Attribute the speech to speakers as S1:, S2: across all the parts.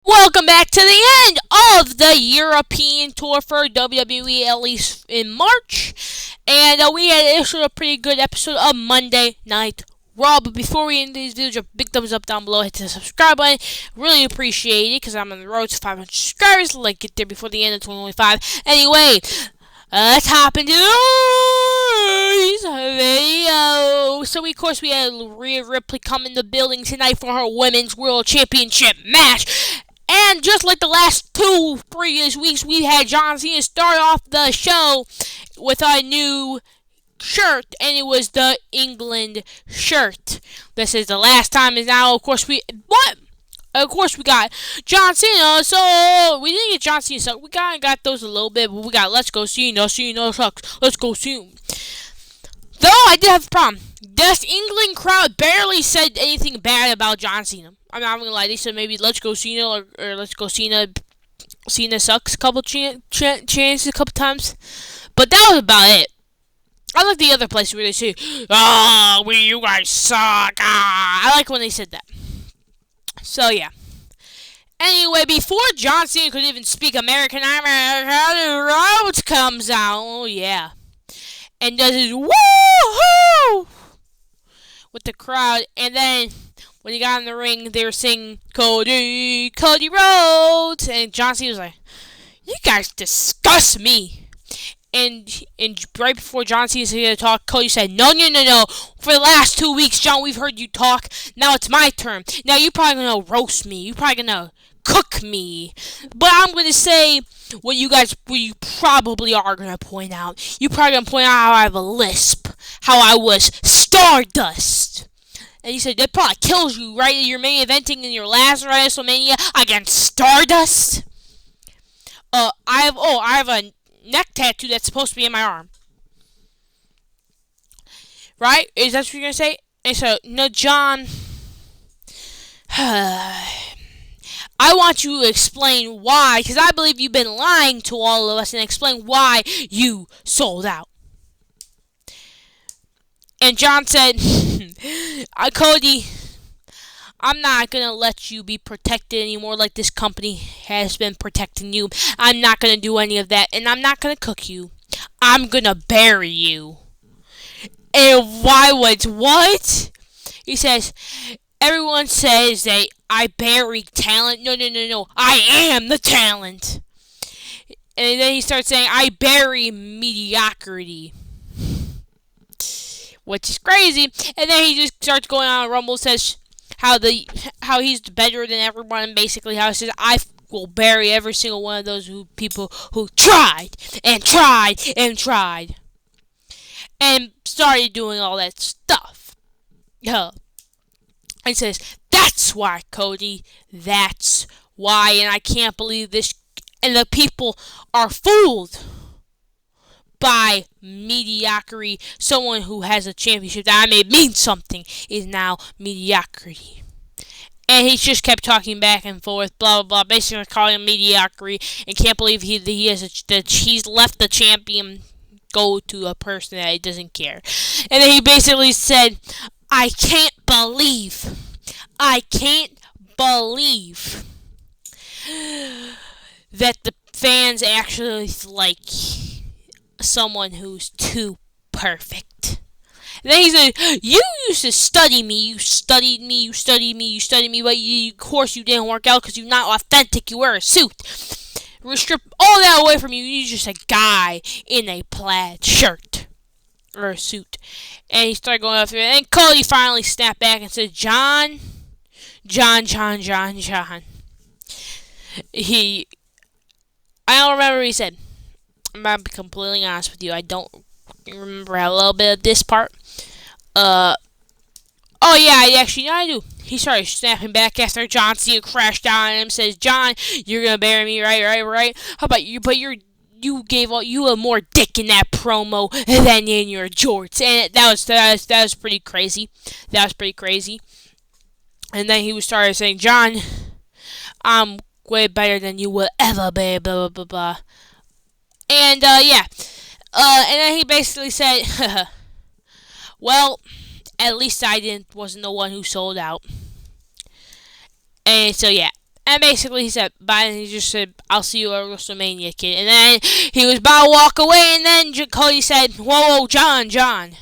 S1: Welcome back to the end of the European tour for WWE, at least in March. And we had issued a pretty good episode of Monday Night Raw. But before we end these videos, a big thumbs up down below. Hit the subscribe button. Really appreciate it because I'm on the road to 500 subscribers. Like, get there before the end of 2025. Anyway, let's hop into today's video. So, of course, we had Rhea Ripley come in the building tonight for her Women's World Championship match. And just like the last two previous weeks, we had John Cena start off the show with a new shirt, and it was the England shirt. This is the last time, and now, of course, we got John Cena, so we didn't get John Cena, so we kind of got those a little bit, but we got Let's Go Cena, Cena sucks, Let's Go Cena. Though I did have a problem. This England crowd barely said anything bad about John Cena. I'm not gonna lie. They said maybe Let's Go Cena or Let's Go Cena. Cena sucks a couple chances a couple times, but that was about it. I like the other places where they say, "Oh, you guys suck." I like when they said that. So yeah. Anyway, before John Cena could even speak American, Rhodes comes out. Oh yeah, and does his woohoo with the crowd, and then when he got in the ring, they were singing Cody Rhodes, and John Cena was like, "You guys disgust me." And right before John Cena said to talk, Cody said, "No. For the last 2 weeks, John, we've heard you talk. Now it's my turn. Now you're probably gonna roast me. You're probably gonna cook me. But I'm gonna say what you probably are gonna point out. You're probably gonna point out how I have a lisp, how I was Stardust." And he said, "That probably kills you, right? You're main eventing in your last WrestleMania against Stardust." I have a neck tattoo that's supposed to be in my arm. Right? Is that what you're gonna say? And so, no, John. I want you to explain why, because I believe you've been lying to all of us, and explain why you sold out. And John said, "Cody, I'm not going to let you be protected anymore like this company has been protecting you. I'm not going to do any of that, and I'm not going to cook you. I'm going to bury you." And why was what? He says, "Everyone says that I bury talent. No. I am the talent." And then he starts saying, "I bury mediocrity," which is crazy. And then he just starts going on. Rumble says how he's better than everyone. Basically, how he says, "I will bury every single one of those people who tried and tried and tried and started doing all that stuff." He says, "That's why, Cody. That's why, and I can't believe this." And the people are fooled by mediocrity. Someone who has a championship that I may mean something is now mediocrity. And he just kept talking back and forth, blah blah blah, basically calling him mediocrity, and can't believe he's left the champion go to a person that he doesn't care. And then he basically said, I can't believe that the fans actually like someone who's too perfect." And then he said, "You used to study me. You studied me, but of course you didn't work out because you're not authentic. You wear a suit. We strip all that away from you. You're just a guy in a plaid shirt or a suit." And he started going after it. And Cody finally snapped back and said, John. I don't remember what he said. I'm going to be completely honest with you. I don't remember a little bit of this part. Oh yeah, I do. He started snapping back after John Cena crashed down on him. Says, "John, you're gonna bury me, right? How about you? But you gave you a more dick in that promo than in your jorts." And that was pretty crazy. That was pretty crazy. And then he started saying, "John, I'm way better than you will ever be, blah, blah, blah, blah." And, yeah. And then he basically said, "Well, at least I wasn't the one who sold out." And so, yeah. And basically he said bye, and he just said, I'll see you at WrestleMania, kid. And then he was about to walk away, and then Cody said, whoa, John. John.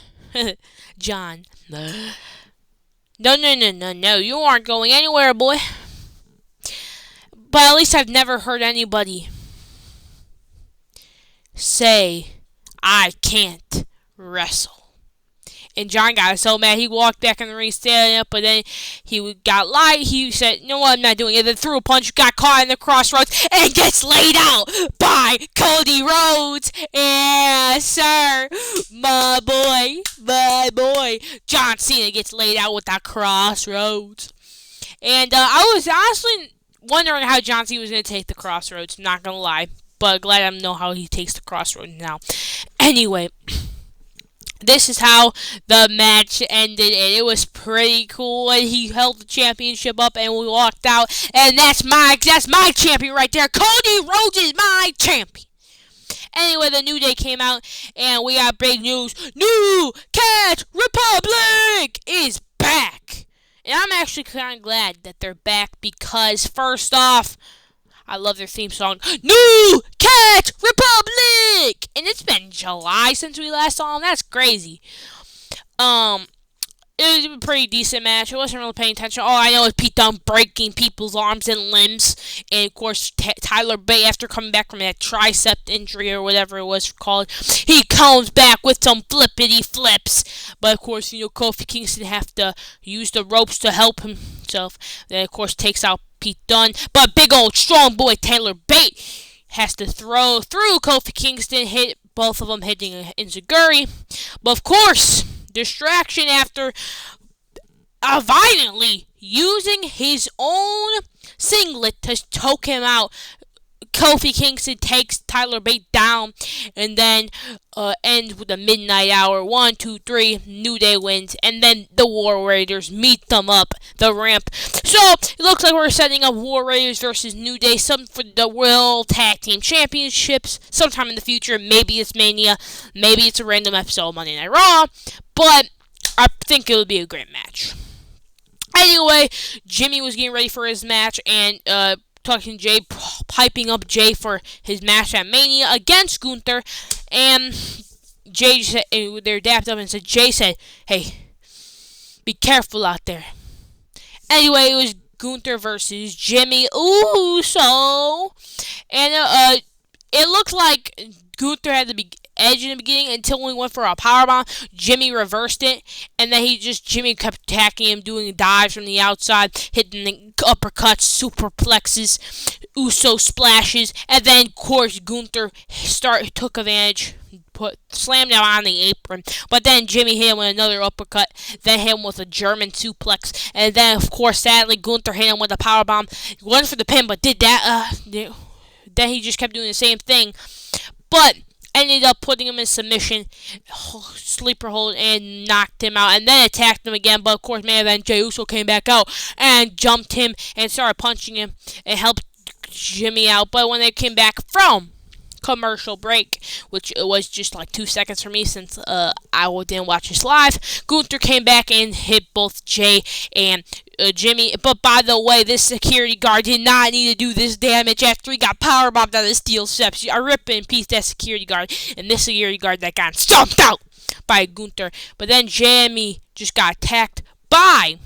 S1: No, you aren't going anywhere, boy. But at least I've never heard anybody say, I can't wrestle. And John got so mad, he walked back in the ring standing up, but then he got light. He said, you know what, I'm not doing it. Then threw a punch, got caught in the crossroads, and gets laid out by Cody Rhodes. Yeah, sir. My boy. John Cena gets laid out with that crossroads. And I was honestly wondering how John Cena was going to take the crossroads, not going to lie. But glad I know how he takes the crossroads now. Anyway, this is how the match ended, and it was pretty cool. And he held the championship up, and we walked out, and that's my champion right there. Cody Rhodes is my champion. Anyway, the New Day came out, and we got big news. New Cat Republic is back, and I'm actually kind of glad that they're back because first off, I love their theme song, New Cat Republic! And it's been July since we last saw them. That's crazy. It was a pretty decent match. I wasn't really paying attention. All I know is Pete Dunne breaking people's arms and limbs. And, of course, Tyler Bate, after coming back from that tricep injury or whatever it was called, he comes back with some flippity flips. But, of course, Kofi Kingston have to use the ropes to help himself. Then, of course, takes out Pete Dunne. But big old strong boy Tyler Bate has to throw through Kofi Kingston, hit both of them hitting an enziguri. But, of course, distraction after violently using his own singlet to choke him out. Kofi Kingston takes Tyler Bate down and then ends with the midnight hour. 1, 2, 3, New Day wins, and then the War Raiders meet them up the ramp. So it looks like we're setting up War Raiders versus New Day, some for the World Tag Team Championships sometime in the future. Maybe it's Mania, maybe it's a random episode of Monday Night Raw, but I think it would be a great match. Anyway, Jimmy was getting ready for his match and talking to Jay, piping up Jay for his match at Mania against Gunther, and Jay said, they're dapped up and said, Jay said, hey, be careful out there. Anyway, it was Gunther versus Jimmy Uso, and it looked like Gunther had the edge in the beginning until we went for a powerbomb. Jimmy reversed it, and then Jimmy kept attacking him, doing dives from the outside, hitting the uppercuts, superplexes, Uso splashes, and then, of course, Gunther took advantage, slammed him on the apron, but then Jimmy hit him with another uppercut, then hit him with a German suplex, and then, of course, sadly, Gunther hit him with a powerbomb. He went for the pin, but did that, then he just kept doing the same thing, but ended up putting him in submission, sleeper hold, and knocked him out, and then attacked him again. But of course, then Jey Uso came back out and jumped him and started punching him and helped Jimmy out. But when they came back from commercial break, which it was just like 2 seconds for me since I didn't watch this live, Gunther came back and hit both Jay and Jimmy. But by the way, this security guard did not need to do this damage after he got powerbombed out of the steel steps. I rip in peace that security guard, and this security guard that got stomped out by Gunther. But then Jimmy just got attacked by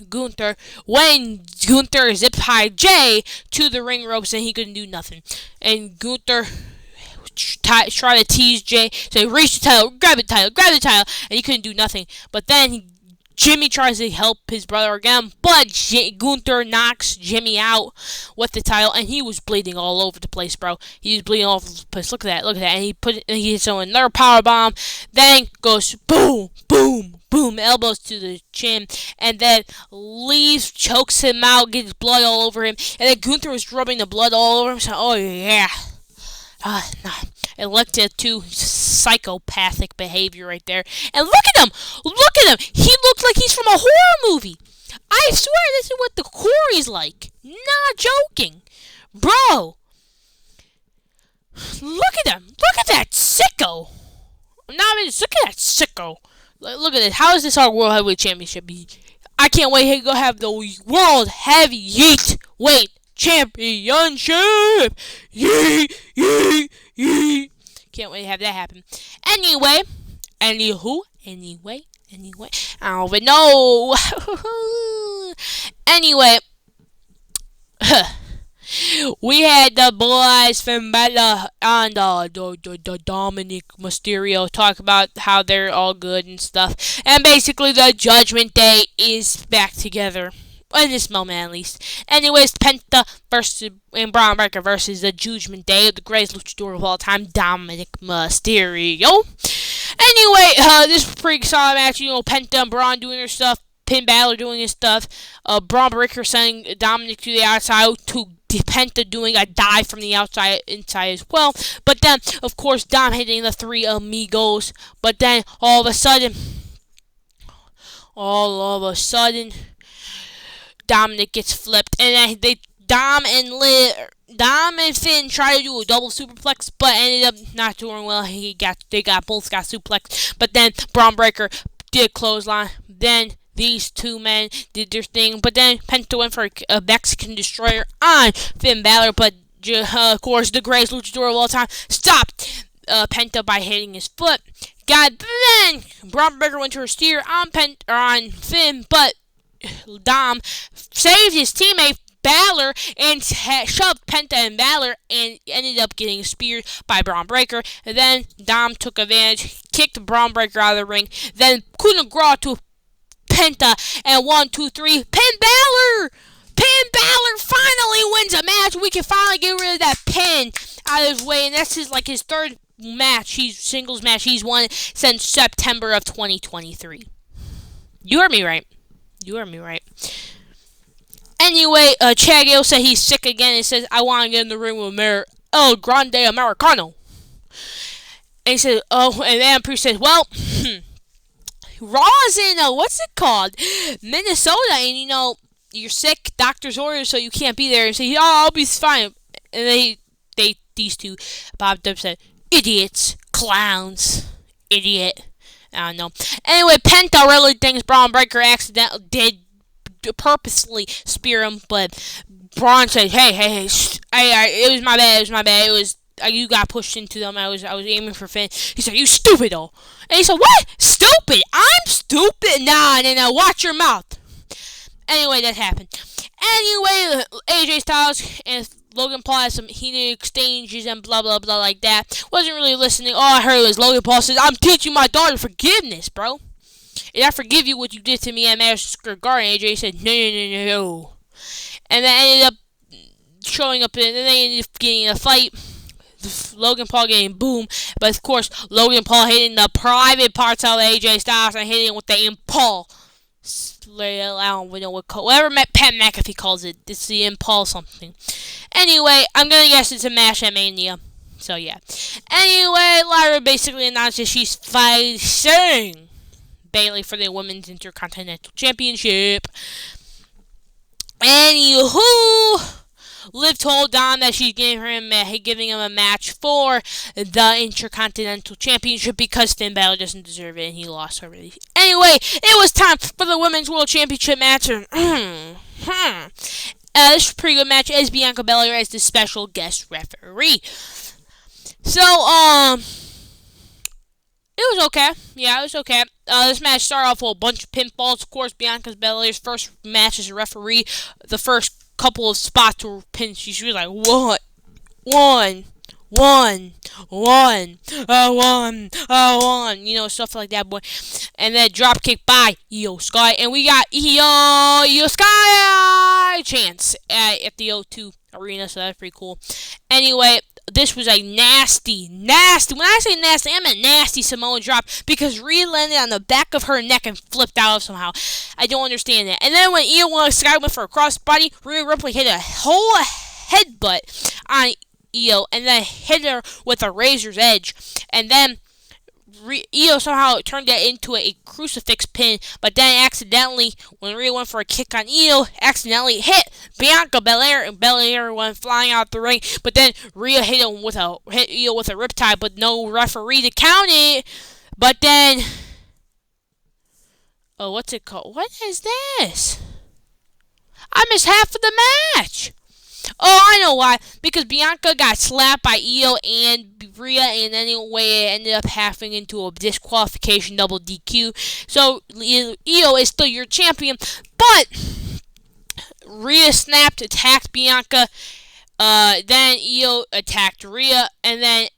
S1: Gunther when Gunther zip-tied Jay to the ring ropes and he couldn't do nothing. And Gunther tried to tease Jay, so he reached the title, grab the title, and he couldn't do nothing. But then Jimmy tries to help his brother again, but Gunther knocks Jimmy out with the title, and he was bleeding all over the place, bro. He was bleeding all over the place. Look at that. And he hits on another power bomb. Then goes boom, boom, boom, elbows to the chin, and then leaves, chokes him out, gets blood all over him, and then Gunther was rubbing the blood all over him. So, oh yeah. No. It looked to psychopathic behavior right there. And look at him! Look at him! He looks like he's from a horror movie. I swear this is what the Corey's like. Not joking. Bro. Look at him. Look at that sicko. Look at that sicko. Look at this. How is this our World Heavyweight Championship? I can't wait to go have the World Heavyweight Championship. Yee, yee, yee. Can't wait to have that happen. Anyway, anyway, I don't even know. Anyway, we had the boys from Bella and the Dominic Mysterio talk about how they're all good and stuff. And basically, the Judgment Day is back together. In this moment, at least. Anyways, Penta versus and Braun Breaker versus the Judgment Day, the greatest luchador of all time, Dominic Mysterio. Anyway, this was a pretty solid match. You know, Penta and Braun doing their stuff. Finn Balor doing his stuff. Braun Breaker sending Dominic to the outside to Penta doing a dive from the outside inside as well. But then, of course, Dom hitting the three amigos. But then, all of a sudden, Dominic gets flipped, and then Dom and Finn try to do a double superplex, but ended up not doing well. They both got suplexed, but then Braun Breaker did clothesline. Then these two men did their thing, but then Penta went for a Mexican Destroyer on Finn Balor, but of course the greatest luchador of all time stopped Penta by hitting his foot. Then Braun Breaker went to a steer on Finn, but Dom saved his teammate Balor and shoved Penta and Balor and ended up getting speared by Braun Breaker. And then Dom took advantage, kicked Braun Breaker out of the ring, then coup de grace to Penta, and 1, 2, 3, Pin Balor! Pin Balor finally wins a match. We can finally get rid of that pin out of his way, and that's his third singles match he's won since September of 2023. You heard me right. Anyway, Chad Gale said he's sick again and says, I want to get in the ring with El Grande Americano. And he said, and then Priest says, well, Raw's in, what's it called? Minnesota, and you're sick, doctor's orders, so you can't be there. And say, I'll be fine. And these two, Bob Dub said, idiots, clowns, idiot. I don't know. Anyway, Penta really thinks Braun Breaker accidentally did purposely spear him, but Braun said, hey, it was my bad. It was you got pushed into them. I was aiming for Finn. He said, you stupid though. And he said, what? Stupid? I'm stupid? Nah, watch your mouth. Anyway, that happened. Anyway, AJ Styles and Logan Paul had some heated exchanges and blah, blah, blah like that. Wasn't really listening. All I heard was Logan Paul says, I'm teaching my daughter forgiveness, bro. And I forgive you what you did to me at Madison Square Garden. AJ said, no. And then ended up showing up, and then they ended up getting in a fight. Logan Paul getting boom. But of course, Logan Paul hitting the private parts of AJ Styles and hitting with the impulse. I don't know whatever Pat McAfee calls it. It's the impulse something. Anyway, I'm gonna guess it's a match at Mania. So yeah. Anyway, Lyra basically announces she's fighting Bayley for the Women's Intercontinental Championship. Anywho, Liv told Dom that she's giving him a match for the Intercontinental Championship because Finn Balor doesn't deserve it and he lost already. Anyway, it was time for the Women's World Championship match. This was a pretty good match as Bianca Belair as the special guest referee. So, it was okay. Yeah, it was okay. This match started off with a bunch of pinfalls. Of course, Bianca Belair's first match as a referee. The first couple of spots were pins. She was like, what? One. Stuff like that, boy. And then drop kick by Io Sky. And we got Io Sky chance at the O2 Arena, so that's pretty cool. Anyway, this was a nasty, when I say nasty, I meant nasty Samoan drop because Rhea landed on the back of her neck and flipped out somehow. I don't understand that. And then when Io Sky went for a crossbody, Rhea Ripley hit a whole headbutt on Io and then hit her with a razor's edge. And then Io somehow turned that into a crucifix pin, but then accidentally, when Rhea went for a kick on Io, accidentally hit Bianca Belair, and Belair went flying out the ring. But then Rhea hit Io with a riptide, but no referee to count it. But then Oh, what's it called? What is this? I missed half of the match. Oh, I know why. Because Bianca got slapped by Io and Rhea, and anyway, it ended up having into a disqualification double DQ. So Io is still your champion, but Rhea snapped, attacked Bianca. Then Io attacked Rhea, and then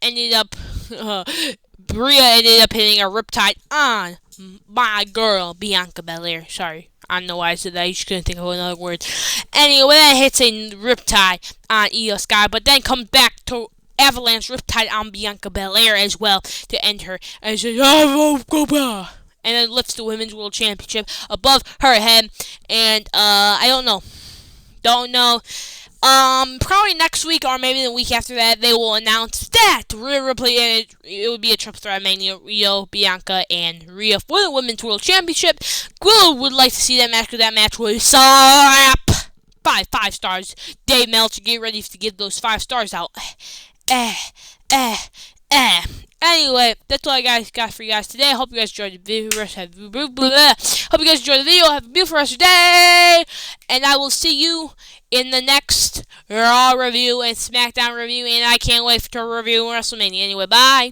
S1: Rhea ended up hitting a riptide on my girl Bianca Belair. Sorry. I don't know why I said that. I just couldn't think of another word. Anyway, then hits a riptide on Io Sky, but then comes back to Avalanche riptide on Bianca Belair as well to end her. And says, "I won't go back." And then lifts the Women's World Championship above her head. And I don't know. Probably next week or maybe the week after that, they will announce that Rhea Ripley, and it would be a triple threat Mania, Rio, Bianca, and Rhea for the Women's World Championship. Gwilla would like to see that match, because that match was slap by 5 stars. Dave Meltzer, get ready to give those 5 stars out. Anyway, that's all I got for you guys today. I hope you guys enjoyed the video. Hope you guys enjoyed the video. Have a beautiful rest of your day. And I will see you in the next Raw review and SmackDown review. And I can't wait to review WrestleMania. Anyway, bye.